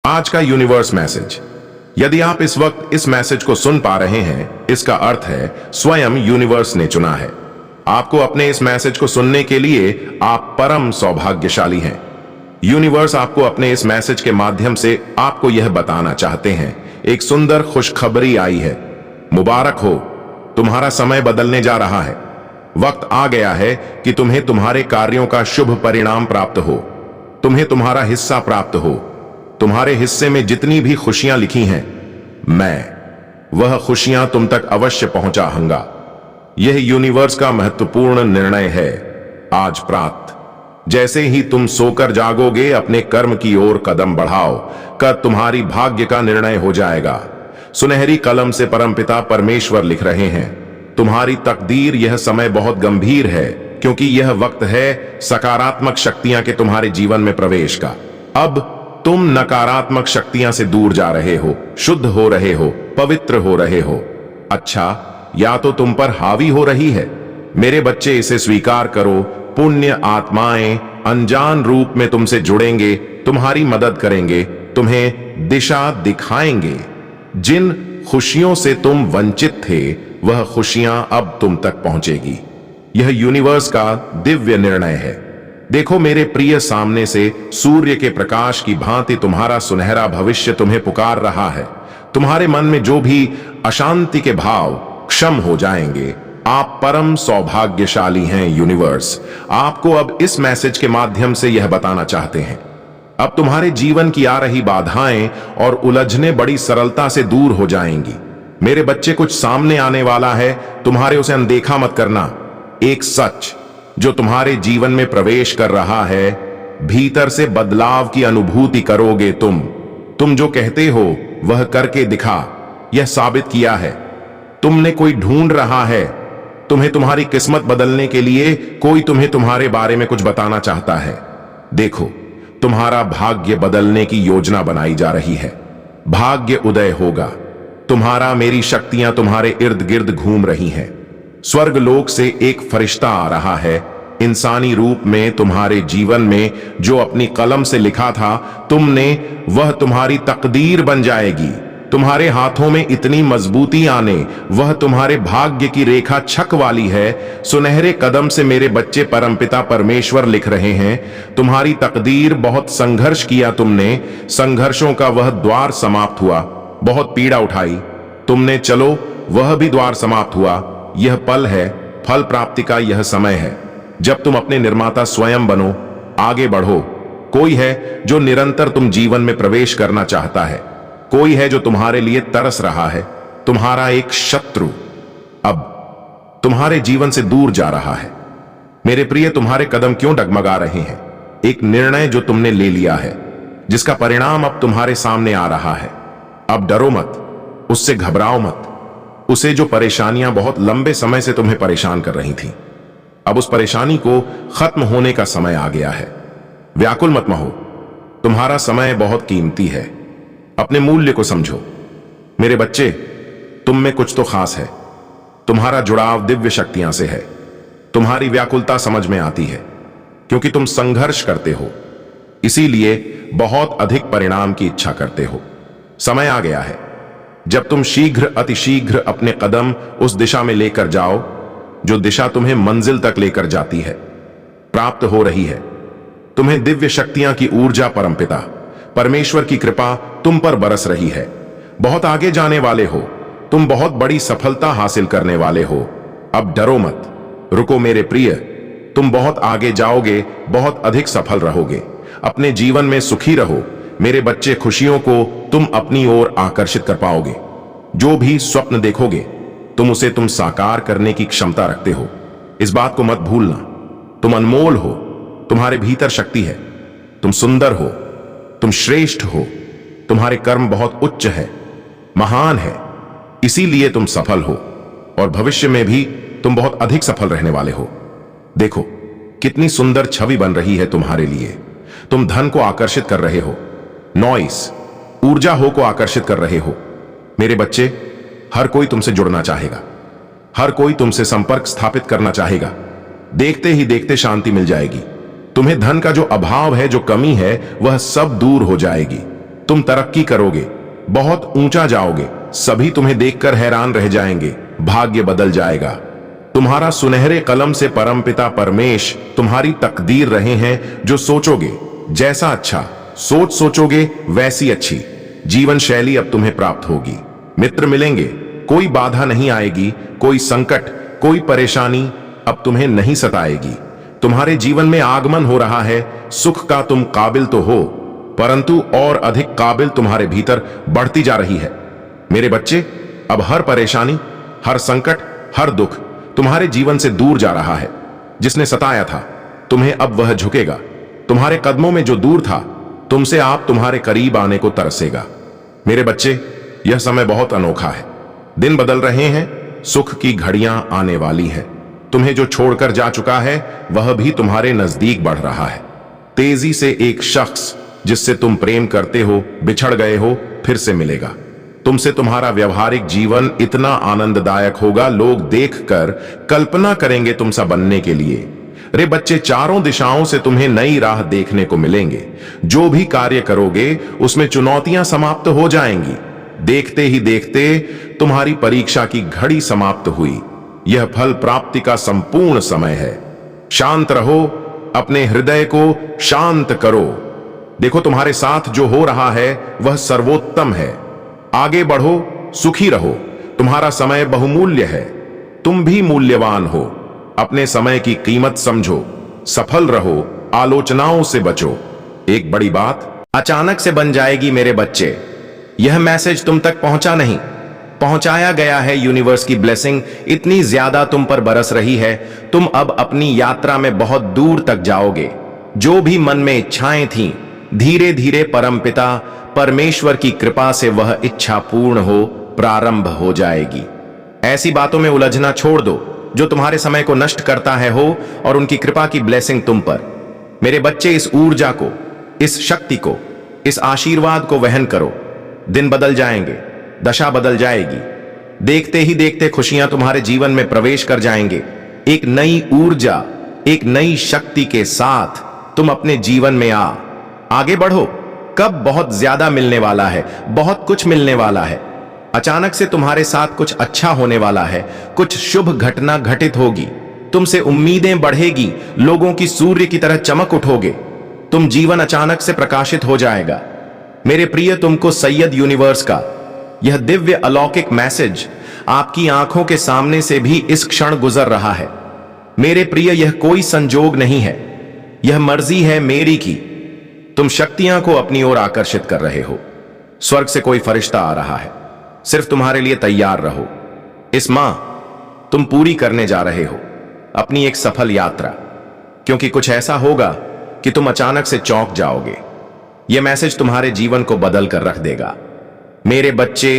आज का universe message. यदि आप इस वक्त इस मैसेज को सुन पा रहे हैं, इसका अर्थ है स्वयं यूनिवर्स ने चुना है आपको अपने इस मैसेज को सुनने के लिए। आप परम सौभाग्यशाली हैं। यूनिवर्स आपको अपने इस मैसेज के माध्यम से आपको यह बताना चाहते हैं, एक सुंदर खुशखबरी आई है। मुबारक हो, तुम्हारा समय बदलने जा रहा है। वक्त आ गया है कि तुम्हें तुम्हारे कार्यों का शुभ परिणाम प्राप्त हो, तुम्हें तुम्हारा हिस्सा प्राप्त हो। तुम्हारे हिस्से में जितनी भी खुशियां लिखी हैं, मैं वह खुशियां तुम तक अवश्य पहुंचाऊंगा। यह यूनिवर्स का महत्वपूर्ण निर्णय है। आज प्रात जैसे ही तुम सोकर जागोगे, अपने कर्म की ओर कदम बढ़ाओ कर तुम्हारी भाग्य का निर्णय हो जाएगा। सुनहरी कलम से परमपिता परमेश्वर लिख रहे हैं, तुम्हारी तकदीर। यह समय बहुत गंभीर है क्योंकि यह वक्त है सकारात्मक शक्तियां के तुम्हारे जीवन में प्रवेश का। अब तुम नकारात्मक शक्तियां से दूर जा रहे हो, शुद्ध हो रहे हो, पवित्र हो रहे हो। अच्छा, या तो तुम पर हावी हो रही है। मेरे बच्चे, इसे स्वीकार करो। पुण्य आत्माएं अनजान रूप में तुमसे जुड़ेंगे, तुम्हारी मदद करेंगे, तुम्हें दिशा दिखाएंगे। जिन खुशियों से तुम वंचित थे, वह खुशियां अब तुम तक पहुंचेगी। यह यूनिवर्स का दिव्य निर्णय है। देखो मेरे प्रिय, सामने से सूर्य के प्रकाश की भांति तुम्हारा सुनहरा भविष्य तुम्हें पुकार रहा है। तुम्हारे मन में जो भी अशांति के भाव क्षम हो जाएंगे। आप परम सौभाग्यशाली हैं। यूनिवर्स आपको अब इस मैसेज के माध्यम से यह बताना चाहते हैं, अब तुम्हारे जीवन की आ रही बाधाएं और उलझने बड़ी सरलता से दूर हो जाएंगी। मेरे बच्चे, कुछ सामने आने वाला है, तुम्हारे उसे अनदेखा मत करना। एक सच जो तुम्हारे जीवन में प्रवेश कर रहा है, भीतर से बदलाव की अनुभूति करोगे तुम जो कहते हो वह करके दिखा। यह साबित किया है तुमने कोई ढूंढ रहा है। तुम्हें तुम्हारी किस्मत बदलने के लिए कोई तुम्हें तुम्हारे बारे में कुछ बताना चाहता है। देखो, तुम्हारा भाग्य बदलने की योजना बनाई जा रही है। भाग्य उदय होगा। तुम्हारा मेरी शक्तियां तुम्हारे इर्द गिर्द घूम रही हैं। स्वर्ग लोक से एक फरिश्ता आ रहा है इंसानी रूप में। तुम्हारे जीवन में जो अपनी कलम से लिखा था तुमने, वह तुम्हारी तकदीर बन जाएगी। तुम्हारे हाथों में इतनी मजबूती आने, वह तुम्हारे भाग्य की रेखा छक वाली है। सुनहरे कदम से मेरे बच्चे परमपिता परमेश्वर लिख रहे हैं, तुम्हारी तकदीर। बहुत संघर्ष किया तुमने, संघर्षों का वह द्वार समाप्त हुआ। बहुत पीड़ा उठाई तुमने, चलो वह भी द्वार समाप्त हुआ। यह पल है, फल प्राप्ति का यह समय है, जब तुम अपने निर्माता स्वयं बनो, आगे बढ़ो। कोई है जो निरंतर तुम जीवन में प्रवेश करना चाहता है। कोई है जो तुम्हारे लिए तरस रहा है। तुम्हारा एक शत्रु अब तुम्हारे जीवन से दूर जा रहा है। मेरे प्रिय, तुम्हारे कदम क्यों डगमगा रहे हैं? एक निर्णय जो तुमने ले लिया है, जिसका परिणाम अब तुम्हारे सामने आ रहा है। अब डरो मत, उससे घबराओ मत। उसे जो परेशानियां बहुत लंबे समय से तुम्हें परेशान कर रही थीं, अब उस परेशानी को खत्म होने का समय आ गया है। व्याकुल मत हो, तुम्हारा समय बहुत कीमती है। अपने मूल्य को समझो। मेरे बच्चे, तुम में कुछ तो खास है। तुम्हारा जुड़ाव दिव्य शक्तियां से है। तुम्हारी व्याकुलता समझ में आती है क्योंकि तुम संघर्ष करते हो, इसीलिए बहुत अधिक परिणाम की इच्छा करते हो। समय आ गया है जब तुम शीघ्र, अतिशीघ्र अपने कदम उस दिशा में लेकर जाओ जो दिशा तुम्हें मंजिल तक लेकर जाती है। प्राप्त हो रही है तुम्हें दिव्य शक्तियां की ऊर्जा। परमपिता परमेश्वर की कृपा तुम पर बरस रही है। बहुत आगे जाने वाले हो तुम, बहुत बड़ी सफलता हासिल करने वाले हो। अब डरो मत, रुको मेरे प्रिय, तुम बहुत आगे जाओगे, बहुत अधिक सफल रहोगे। अपने जीवन में सुखी रहो मेरे बच्चे। खुशियों को तुम अपनी ओर आकर्षित कर पाओगे। जो भी स्वप्न देखोगे तुम साकार करने की क्षमता रखते हो। इस बात को मत भूलना, तुम अनमोल हो। तुम्हारे भीतर शक्ति है। तुम सुंदर हो, तुम श्रेष्ठ हो। तुम्हारे कर्म बहुत उच्च है, महान है, इसीलिए तुम सफल हो और भविष्य में भी तुम बहुत अधिक सफल रहने वाले हो। देखो कितनी सुंदर छवि बन रही है तुम्हारे लिए। तुम धन को आकर्षित कर रहे हो, नॉइस, ऊर्जा हो को आकर्षित कर रहे हो। मेरे बच्चे, हर कोई तुमसे जुड़ना चाहेगा, हर कोई तुमसे संपर्क स्थापित करना चाहेगा। देखते ही देखते शांति मिल जाएगी। तुम्हें धन का जो अभाव है, जो कमी है, वह सब दूर हो जाएगी। तुम तरक्की करोगे, बहुत ऊंचा जाओगे, सभी तुम्हें देखकर हैरान रह जाएंगे, भाग्य बदल जाएगा। तुम्हारा सुनहरे कलम से परमपिता परमेश तुम्हारी तकदीर रहे हैं। जो सोचोगे जैसा अच्छा सोच सोचोगे वैसी अच्छी जीवन शैली अब तुम्हें प्राप्त होगी। मित्र मिलेंगे, कोई बाधा नहीं आएगी, कोई संकट कोई परेशानी अब तुम्हें नहीं सताएगी। तुम्हारे जीवन में आगमन हो रहा है। सुख का तुम काबिल तो हो, परंतु और अधिक काबिल तुम्हारे भीतर बढ़ती जा रही है। मेरे बच्चे, अब हर परेशानी, हर संकट, हर दुख तुम्हारे जीवन से दूर जा रहा है। जिसने सताया था तुम्हें अब वह झुकेगा। तुम्हारे कदमों में जो दूर था तुमसे आप तुम्हारे करीब आने को तरसेगा। मेरे बच्चे, यह समय बहुत अनोखा है। दिन बदल रहे हैं, सुख की घड़ियां आने वाली है। तुम्हें जो छोड़कर जा चुका है वह भी तुम्हारे नजदीक बढ़ रहा है। तेजी से एक शख्स जिससे तुम प्रेम करते हो, बिछड़ गए हो, फिर से मिलेगा। तुमसे तुम्हारा व्यवहारिक जीवन इतना आनंददायक होगा, लोग देखकर कल्पना करेंगे तुम सा बनने के लिए। रे बच्चे, चारों दिशाओं से तुम्हें नई राह देखने को मिलेंगे। जो भी कार्य करोगे उसमें चुनौतियां समाप्त हो जाएंगी। देखते ही देखते तुम्हारी परीक्षा की घड़ी समाप्त हुई। यह फल प्राप्ति का संपूर्ण समय है। शांत रहो, अपने हृदय को शांत करो। देखो, तुम्हारे साथ जो हो रहा है वह सर्वोत्तम है। आगे बढ़ो, सुखी रहो। तुम्हारा समय बहुमूल्य है, तुम भी मूल्यवान हो। अपने समय की कीमत समझो, सफल रहो, आलोचनाओं से बचो। एक बड़ी बात अचानक से बन जाएगी मेरे बच्चे। यह मैसेज तुम तक पहुंचा नहीं, पहुंचाया गया है। यूनिवर्स की ब्लेसिंग इतनी ज्यादा तुम पर बरस रही है, तुम अब अपनी यात्रा में बहुत दूर तक जाओगे। जो भी मन में इच्छाएं थीं, धीरे धीरे परमपिता परमेश्वर की कृपा से वह इच्छा पूर्ण हो, प्रारंभ हो जाएगी। ऐसी बातों में उलझना छोड़ दो जो तुम्हारे समय को नष्ट करता है हो, और उनकी कृपा की ब्लेसिंग तुम पर। मेरे बच्चे, इस ऊर्जा को, इस शक्ति को, इस आशीर्वाद को वहन करो। दिन बदल जाएंगे, दशा बदल जाएगी। देखते ही देखते खुशियां तुम्हारे जीवन में प्रवेश कर जाएंगे। एक नई ऊर्जा, एक नई शक्ति के साथ तुम अपने जीवन में आगे बढ़ो। कब बहुत ज्यादा मिलने वाला है, बहुत कुछ मिलने वाला है। अचानक से तुम्हारे साथ कुछ अच्छा होने वाला है, कुछ शुभ घटना घटित होगी। तुमसे उम्मीदें बढ़ेगी, लोगों की सूर्य की तरह चमक उठोगे। तुम जीवन अचानक से प्रकाशित हो जाएगा। मेरे प्रिय, तुमको सैयद यूनिवर्स का यह दिव्य अलौकिक मैसेज आपकी आंखों के सामने से भी इस क्षण गुजर रहा है। मेरे प्रिय, यह कोई संजोग नहीं है, यह मर्जी है मेरी की। तुम शक्तियां को अपनी ओर आकर्षित कर रहे हो। स्वर्ग से कोई फरिश्ता आ रहा है, सिर्फ तुम्हारे लिए तैयार रहो। इस माह तुम पूरी करने जा रहे हो अपनी एक सफल यात्रा, क्योंकि कुछ ऐसा होगा कि तुम अचानक से चौंक जाओगे। यह मैसेज तुम्हारे जीवन को बदल कर रख देगा। मेरे बच्चे,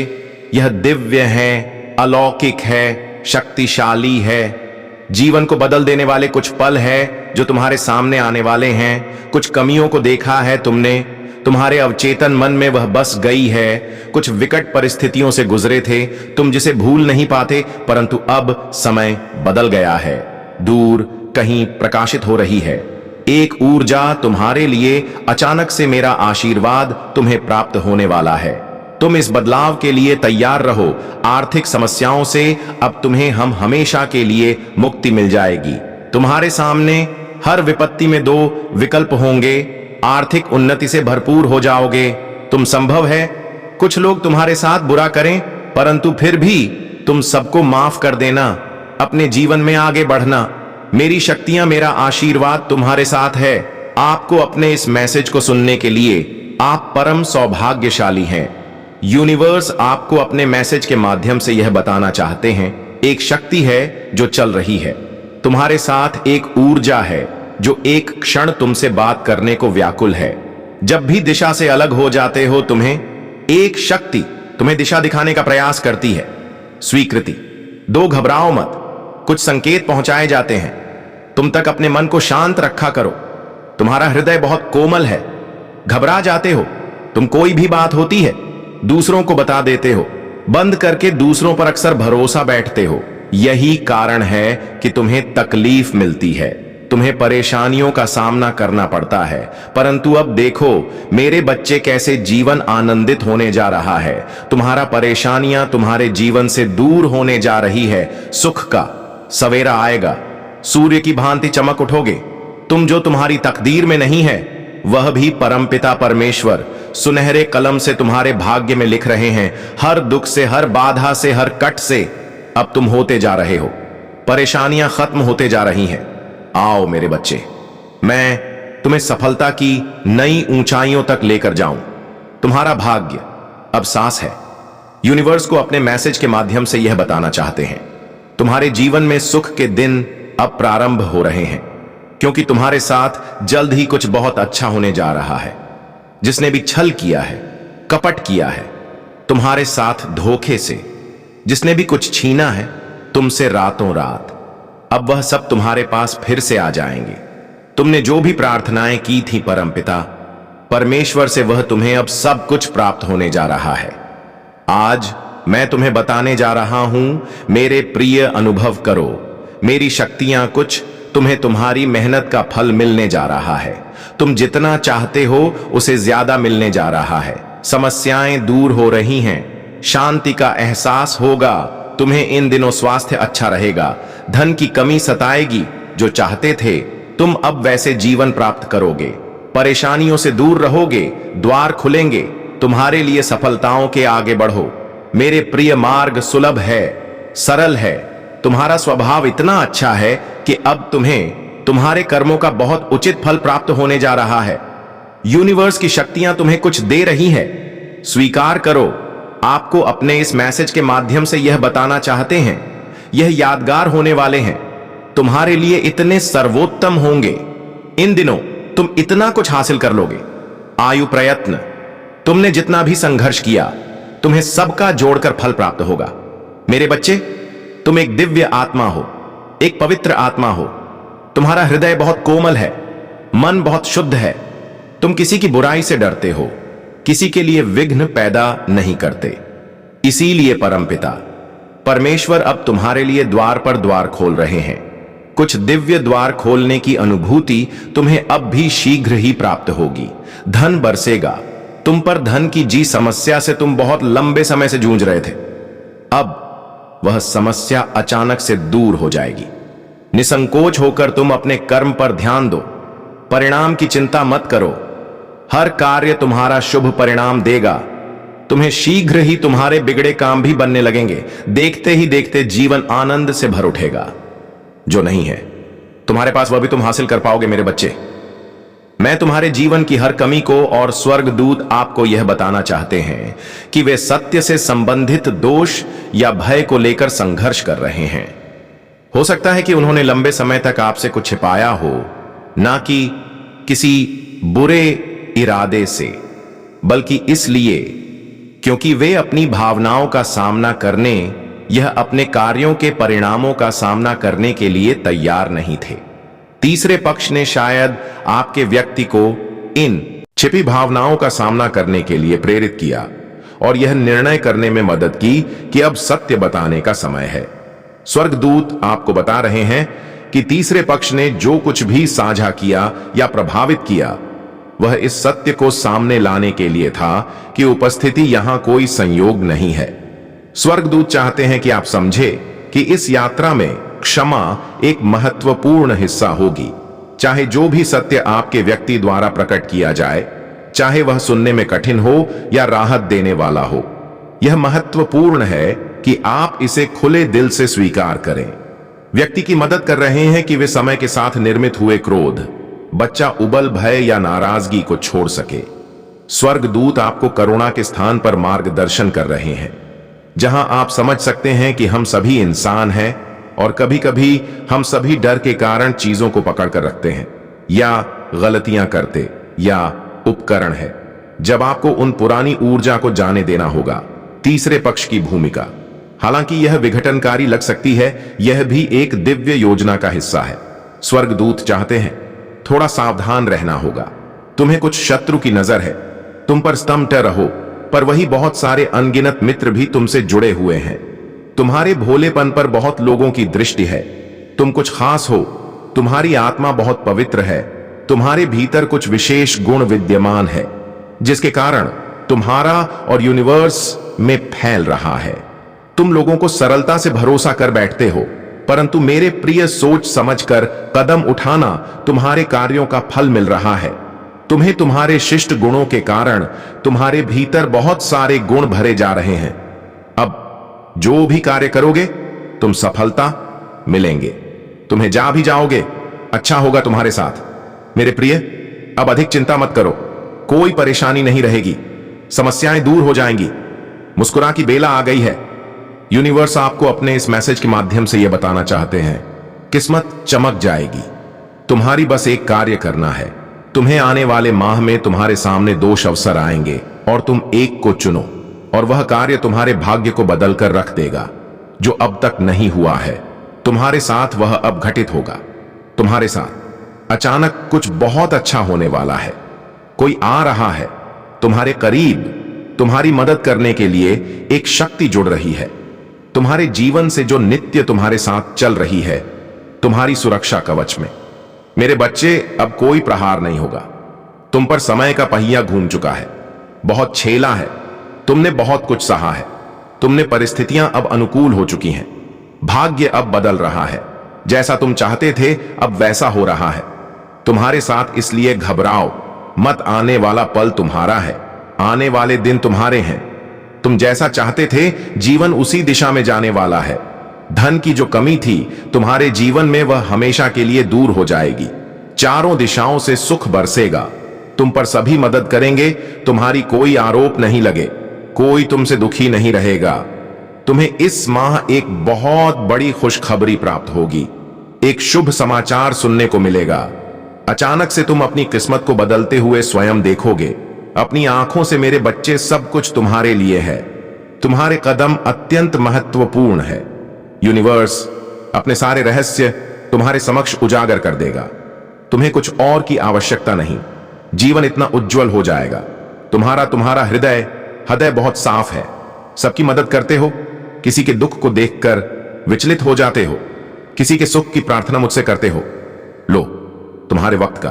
यह दिव्य है, अलौकिक है, शक्तिशाली है। जीवन को बदल देने वाले कुछ पल है जो तुम्हारे सामने आने वाले हैं। कुछ कमियों को देखा है तुमने, तुम्हारे अवचेतन मन में वह बस गई है। कुछ विकट परिस्थितियों से गुजरे थे तुम, जिसे भूल नहीं पाते, परंतु अब समय बदल गया है। दूर कहीं प्रकाशित हो रही है एक ऊर्जा तुम्हारे लिए। अचानक से मेरा आशीर्वाद तुम्हें प्राप्त होने वाला है। तुम इस बदलाव के लिए तैयार रहो। आर्थिक समस्याओं से अब तुम्हें हम हमेशा के लिए मुक्ति मिल जाएगी। तुम्हारे सामने हर विपत्ति में दो विकल्प होंगे। आर्थिक उन्नति से भरपूर हो जाओगे। तुम संभव है कुछ लोग तुम्हारे साथ बुरा करें, परंतु फिर भी तुम सबको माफ कर देना, अपने जीवन में आगे बढ़ना। मेरी शक्तियां, मेरा आशीर्वाद तुम्हारे साथ है। आपको अपने इस मैसेज को सुनने के लिए आप परम सौभाग्यशाली हैं। यूनिवर्स आपको अपने मैसेज के माध्यम से यह बताना चाहते हैं, एक शक्ति है जो चल रही है। तुम्हारे साथ एक ऊर्जा है जो एक क्षण तुमसे बात करने को व्याकुल है। जब भी दिशा से अलग हो जाते हो, तुम्हें एक शक्ति तुम्हें दिशा दिखाने का प्रयास करती है। स्वीकृति दो, घबराओ मत। कुछ संकेत पहुंचाए जाते हैं, तुम तक अपने मन को शांत रखा करो। तुम्हारा हृदय बहुत कोमल है। घबरा जाते हो तुम, कोई भी बात होती है दूसरों को बता देते हो, बंद करके दूसरों पर अक्सर भरोसा बैठते हो। यही कारण है कि तुम्हें तकलीफ मिलती है। तुम्हें परेशानियों का सामना करना पड़ता है, परंतु अब देखो मेरे बच्चे कैसे जीवन आनंदित होने जा रहा है। तुम्हारा परेशानियां तुम्हारे जीवन से दूर होने जा रही है। सुख का सवेरा आएगा, सूर्य की भांति चमक उठोगे। तुम जो तुम्हारी तकदीर में नहीं है वह भी परमपिता परमेश्वर सुनहरे कलम से तुम्हारे भाग्य में लिख रहे हैं। हर दुख से, हर बाधा से, हर कट से अब तुम होते जा रहे हो। परेशानियां खत्म होते जा रही हैं। आओ मेरे बच्चे, मैं तुम्हें सफलता की नई ऊंचाइयों तक लेकर जाऊं। तुम्हारा भाग्य अब सांस है। यूनिवर्स को अपने मैसेज के माध्यम से यह बताना चाहते हैं तुम्हारे जीवन में सुख के दिन अब प्रारंभ हो रहे हैं, क्योंकि तुम्हारे साथ जल्द ही कुछ बहुत अच्छा होने जा रहा है। जिसने भी छल किया है, कपट किया है तुम्हारे साथ धोखे से, जिसने भी कुछ छीना है तुमसे रातों रात, अब वह सब तुम्हारे पास फिर से आ जाएंगे। तुमने जो भी प्रार्थनाएं की थी परमपिता परमेश्वर से, वह तुम्हें अब सब कुछ प्राप्त होने जा रहा है। आज मैं तुम्हें बताने जा रहा हूं, मेरे प्रिय अनुभव करो। मेरी शक्तियां कुछ तुम्हें तुम्हारी मेहनत का फल मिलने जा रहा है। तुम जितना चाहते हो उसे ज्यादा मिलने जा रहा है। समस्याएं दूर हो रही हैं, शांति का एहसास होगा। तुम्हें इन दिनों स्वास्थ्य अच्छा रहेगा। धन की कमी सताएगी, जो चाहते थे तुम अब वैसे जीवन प्राप्त करोगे। परेशानियों से दूर रहोगे, द्वार खुलेंगे तुम्हारे लिए। सफलताओं के आगे बढ़ो। मेरे प्रिय मार्ग सुलभ है, सरल है। तुम्हारा स्वभाव इतना अच्छा है कि अब तुम्हें तुम्हारे कर्मों का बहुत उचित फल प्राप्त होने जा रहा है। यूनिवर्स की शक्तियां तुम्हें कुछ दे रही है, स्वीकार करो। आपको अपने इस मैसेज के माध्यम से यह बताना चाहते हैं, यह यादगार होने वाले हैं, तुम्हारे लिए इतने सर्वोत्तम होंगे। इन दिनों तुम इतना कुछ हासिल कर लोगे। आयु प्रयत्न, तुमने जितना भी संघर्ष किया तुम्हें सबका जोड़कर फल प्राप्त होगा। मेरे बच्चे, तुम एक दिव्य आत्मा हो, एक पवित्र आत्मा हो। तुम्हारा हृदय बहुत कोमल है, मन बहुत शुद्ध है। तुम किसी की बुराई से डरते हो, किसी के लिए विघ्न पैदा नहीं करते। इसीलिए परमपिता परमेश्वर अब तुम्हारे लिए द्वार पर द्वार खोल रहे हैं। कुछ दिव्य द्वार खोलने की अनुभूति तुम्हें अब भी शीघ्र ही प्राप्त होगी। धन बरसेगा तुम पर। धन की जी समस्या से तुम बहुत लंबे समय से जूझ रहे थे, अब वह समस्या अचानक से दूर हो जाएगी। निसंकोच होकर तुम अपने कर्म पर ध्यान दो। परिणाम की चिंता मत करो, हर कार्य तुम्हारा शुभ परिणाम देगा। तुम्हें शीघ्र ही तुम्हारे बिगड़े काम भी बनने लगेंगे। देखते ही देखते जीवन आनंद से भर उठेगा। जो नहीं है तुम्हारे पास वह भी तुम हासिल कर पाओगे। मेरे बच्चे, मैं तुम्हारे जीवन की हर कमी को, और स्वर्गदूत आपको यह बताना चाहते हैं कि वे सत्य से संबंधित दोष या भय को लेकर संघर्ष कर रहे हैं। हो सकता है कि उन्होंने लंबे समय तक आपसे कुछ छिपाया हो, ना कि किसी बुरे इरादे से, बल्कि इसलिए क्योंकि वे अपनी भावनाओं का सामना करने यह अपने कार्यों के परिणामों का सामना करने के लिए तैयार नहीं थे। तीसरे पक्ष ने शायद आपके व्यक्ति को इन छिपी भावनाओं का सामना करने के लिए प्रेरित किया और यह निर्णय करने में मदद की कि अब सत्य बताने का समय है। स्वर्गदूत आपको बता रहे हैं कि तीसरे पक्ष ने जो कुछ भी साझा किया या प्रभावित किया, वह इस सत्य को सामने लाने के लिए था कि उपस्थिति यहां कोई संयोग नहीं है। स्वर्गदूत चाहते हैं कि आप समझे कि इस यात्रा में क्षमा एक महत्वपूर्ण हिस्सा होगी। चाहे जो भी सत्य आपके व्यक्ति द्वारा प्रकट किया जाए, चाहे वह सुनने में कठिन हो या राहत देने वाला हो, यह महत्वपूर्ण है कि आप इसे खुले दिल से स्वीकार करें। व्यक्ति की मदद कर रहे हैं कि वे समय के साथ निर्मित हुए क्रोध, बच्चा उबल भय या नाराजगी को छोड़ सके। स्वर्गदूत आपको करुणा के स्थान पर मार्गदर्शन कर रहे हैं, जहां आप समझ सकते हैं कि हम सभी इंसान हैं और कभी कभी हम सभी डर के कारण चीजों को पकड़ कर रखते हैं या गलतियां करते या उपकरण है। जब आपको उन पुरानी ऊर्जा को जाने देना होगा। तीसरे पक्ष की भूमिका, हालांकि यह विघटनकारी लग सकती है, यह भी एक दिव्य योजना का हिस्सा है। स्वर्गदूत चाहते हैं थोड़ा सावधान रहना होगा। तुम्हें कुछ शत्रु की नजर है, तुम पर स्तंभ रहो, पर वही बहुत सारे अनगिनत मित्र भी तुमसे जुड़े हुए हैं। तुम्हारे भोलेपन पर बहुत लोगों की दृष्टि है। तुम कुछ खास हो, तुम्हारी आत्मा बहुत पवित्र है। तुम्हारे भीतर कुछ विशेष गुण विद्यमान है जिसके कारण तुम्हारा और यूनिवर्स में फैल रहा है। तुम लोगों को सरलता से भरोसा कर बैठते हो, परंतु मेरे प्रिय, सोच समझकर कदम उठाना, तुम्हारे कार्यों का फल मिल रहा है। तुम्हें तुम्हारे शिष्ट गुणों के कारण तुम्हारे भीतर बहुत सारे गुण भरे जा रहे हैं। अब जो भी कार्य करोगे तुम सफलता मिलेंगे। तुम्हें जा भी जाओगे, अच्छा होगा तुम्हारे साथ। मेरे प्रिय, अब अधिक चिंता मत करो, कोई परेशानी नहीं रहेगी, समस्याएं दूर हो जाएंगी, मुस्कुरा की बेला आ गई है। यूनिवर्स आपको अपने इस मैसेज के माध्यम से यह बताना चाहते हैं, किस्मत चमक जाएगी। तुम्हारी बस एक कार्य करना है। तुम्हें आने वाले माह में तुम्हारे सामने 2 अवसर आएंगे और तुम एक को चुनो, और वह कार्य तुम्हारे भाग्य को बदल कर रख देगा। जो अब तक नहीं हुआ है तुम्हारे साथ, वह अब घटित होगा। तुम्हारे साथ अचानक कुछ बहुत अच्छा होने वाला है। कोई आ रहा है तुम्हारे करीब, तुम्हारी मदद करने के लिए एक शक्ति जुड़ रही है। तुम्हारे जीवन से जो नित्य तुम्हारे साथ चल रही है, तुम्हारी सुरक्षा कवच में। मेरे बच्चे, अब कोई प्रहार नहीं होगा। तुम पर समय का पहिया घूम चुका है, बहुत छेला है, तुमने बहुत कुछ सहा है। तुमने परिस्थितियां अब अनुकूल हो चुकी हैं। भाग्य अब बदल रहा है, जैसा तुम चाहते थे अब वैसा हो रहा है तुम्हारे साथ। इसलिए घबराओ मत, आने वाला पल तुम्हारा है, आने वाले दिन तुम्हारे हैं। तुम जैसा चाहते थे जीवन उसी दिशा में जाने वाला है। धन की जो कमी थी तुम्हारे जीवन में, वह हमेशा के लिए दूर हो जाएगी। चारों दिशाओं से सुख बरसेगा। तुम पर सभी मदद करेंगे, तुम्हारी कोई आरोप नहीं लगे, कोई तुमसे दुखी नहीं रहेगा। तुम्हें इस माह एक बहुत बड़ी खुशखबरी प्राप्त होगी, एक शुभ समाचार सुनने को मिलेगा। अचानक से तुम अपनी किस्मत को बदलते हुए स्वयं देखोगे। अपनी आंखों से मेरे बच्चे, सब कुछ तुम्हारे लिए है। तुम्हारे कदम अत्यंत महत्वपूर्ण है। यूनिवर्स अपने सारे रहस्य तुम्हारे समक्ष उजागर कर देगा। तुम्हें कुछ और की आवश्यकता नहीं, जीवन इतना उज्जवल हो जाएगा। तुम्हारा हृदय बहुत साफ है। सबकी मदद करते हो, किसी के दुख को देखकर विचलित हो जाते हो, किसी के सुख की प्रार्थना मुझसे करते हो। लो, तुम्हारे वक्त का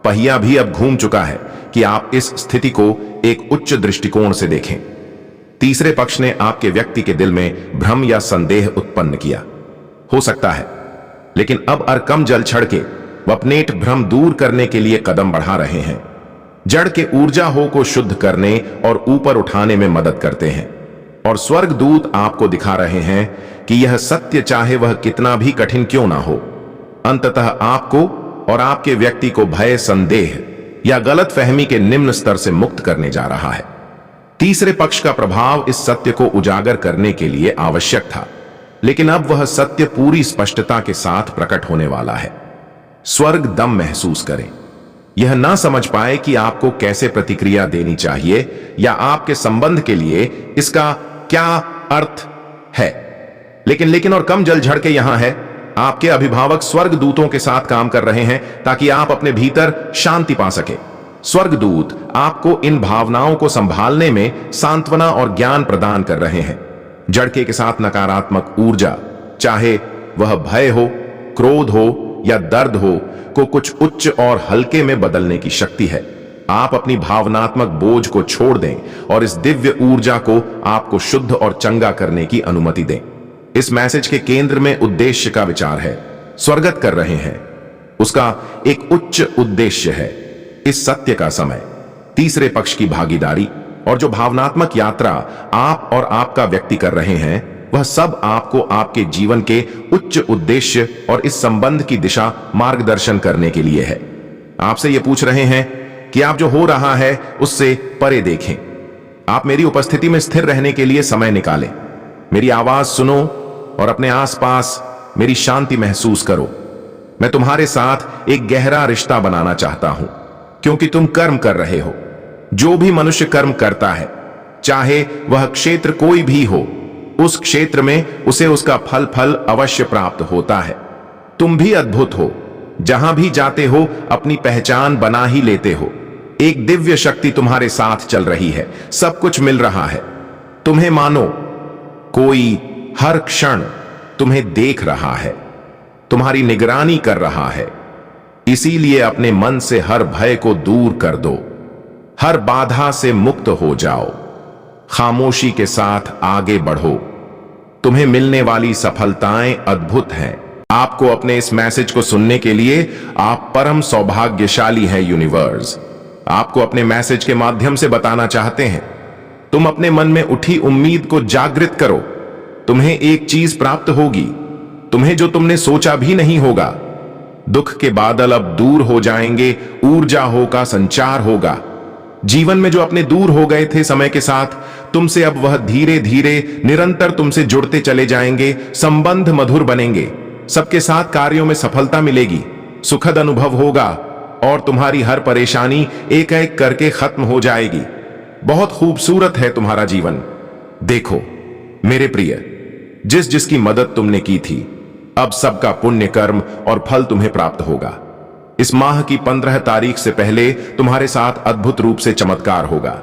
पहिया भी अब घूम चुका है कि आप इस स्थिति को एक उच्च दृष्टिकोण से देखें। तीसरे पक्ष ने आपके व्यक्ति के दिल में भ्रम या संदेह उत्पन्न किया हो सकता है, लेकिन अब अरकम जल छड़ के वह अपने भ्रम दूर करने के लिए कदम बढ़ा रहे हैं। जड़ के ऊर्जा हो को शुद्ध करने और ऊपर उठाने में मदद करते हैं। और स्वर्ग दूत आपको दिखा रहे हैं कि यह सत्य, चाहे वह कितना भी कठिन क्यों ना हो, अंततः आपको और आपके व्यक्ति को भय, संदेह या गलत फहमी के निम्न स्तर से मुक्त करने जा रहा है। तीसरे पक्ष का प्रभाव इस सत्य को उजागर करने के लिए आवश्यक था, लेकिन अब वह सत्य पूरी स्पष्टता के साथ प्रकट होने वाला है। स्वर्ग दम महसूस करें। यह ना समझ पाए कि आपको कैसे प्रतिक्रिया देनी चाहिए या आपके संबंध के लिए इसका क्या अर्थ है। लेकिन और कम जल झड़ के यहां है। आपके अभिभावक स्वर्ग दूतों के साथ काम कर रहे हैं ताकि आप अपने भीतर शांति पा सके। स्वर्गदूत आपको इन भावनाओं को संभालने में सांत्वना और ज्ञान प्रदान कर रहे हैं। जड़के के साथ नकारात्मक ऊर्जा, चाहे वह भय हो, क्रोध हो या दर्द हो, को कुछ उच्च और हल्के में बदलने की शक्ति है। आप अपनी भावनात्मक बोझ को छोड़ दें और इस दिव्य ऊर्जा को आपको शुद्ध और चंगा करने की अनुमति दें। इस मैसेज के केंद्र में उद्देश्य का विचार है। स्वर्गत कर रहे हैं, उसका एक उच्च उद्देश्य है। इस सत्य का समय, तीसरे पक्ष की भागीदारी और जो भावनात्मक यात्रा आप और आपका व्यक्ति कर रहे हैं, वह सब आपको आपके जीवन के उच्च उद्देश्य और इस संबंध की दिशा मार्गदर्शन करने के लिए है। आपसे यह पूछ रहे हैं कि आप जो हो रहा है उससे परे देखें। आप मेरी उपस्थिति में स्थिर रहने के लिए समय निकालें। मेरी आवाज सुनो और अपने आसपास मेरी शांति महसूस करो। मैं तुम्हारे साथ एक गहरा रिश्ता बनाना चाहता हूं, क्योंकि तुम कर्म कर रहे हो। जो भी मनुष्य कर्म करता है, चाहे वह क्षेत्र कोई भी हो, उस क्षेत्र में उसे उसका फल अवश्य प्राप्त होता है। तुम भी अद्भुत हो, जहां भी जाते हो अपनी पहचान बना ही लेते हो। एक दिव्य शक्ति तुम्हारे साथ चल रही है, सब कुछ मिल रहा है। तुम्हें मानो कोई हर क्षण तुम्हें देख रहा है। तुम्हारी निगरानी कर रहा है। इसीलिए अपने मन से हर भय को दूर कर दो, हर बाधा से मुक्त हो जाओ, खामोशी के साथ आगे बढ़ो। तुम्हें मिलने वाली सफलताएं अद्भुत हैं। आपको अपने इस मैसेज को सुनने के लिए आप परम सौभाग्यशाली हैं। यूनिवर्स आपको अपने मैसेज के माध्यम से बताना चाहते हैं, तुम अपने मन में उठी उम्मीद को जागृत करो। तुम्हें एक चीज प्राप्त होगी, तुम्हें जो तुमने सोचा भी नहीं होगा। दुख के बादल अब दूर हो जाएंगे, ऊर्जा होगा, संचार होगा। जीवन में जो अपने दूर हो गए थे समय के साथ, तुमसे अब वह धीरे धीरे निरंतर तुमसे जुड़ते चले जाएंगे। संबंध मधुर बनेंगे, सबके साथ कार्यों में सफलता मिलेगी, सुखद अनुभव होगा और तुम्हारी हर परेशानी एक एक करके खत्म हो जाएगी। बहुत खूबसूरत है तुम्हारा जीवन। देखो मेरे प्रिय, जिस जिसकी मदद तुमने की थी, अब सबका पुण्य कर्म और फल तुम्हें प्राप्त होगा। इस माह की 15 तारीख से पहले तुम्हारे साथ अद्भुत रूप से चमत्कार होगा।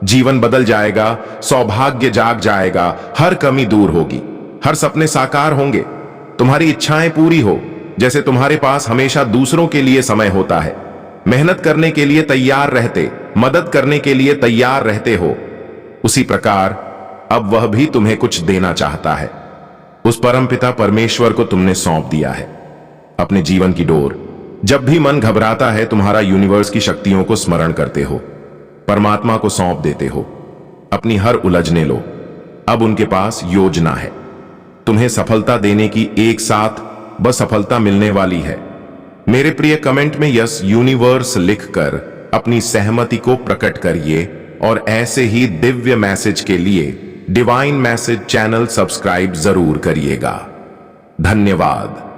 जीवन बदल जाएगा, सौभाग्य जाग जाएगा, हर कमी दूर होगी, हर सपने साकार होंगे, तुम्हारी इच्छाएं पूरी हो। जैसे तुम्हारे पास हमेशा दूसरों के लिए समय होता है, मेहनत करने के लिए तैयार रहते, मदद करने के लिए तैयार रहते हो, उसी प्रकार अब वह भी तुम्हें कुछ देना चाहता है। उस परमपिता परमेश्वर को तुमने सौंप दिया है अपने जीवन की डोर। जब भी मन घबराता है, तुम्हारा यूनिवर्स की शक्तियों को स्मरण करते हो, परमात्मा को सौंप देते हो, अपनी हर उलझने लो। अब उनके पास योजना है, तुम्हें सफलता देने की। एक साथ बस सफलता मिलने वाली है। मेरे प्रिय, कमेंट में यस यूनिवर्स लिखकर अपनी सहमति को प्रकट करिए और ऐसे ही दिव्य मैसेज के लिए डिवाइन मैसेज चैनल सब्सक्राइब जरूर करिएगा। धन्यवाद।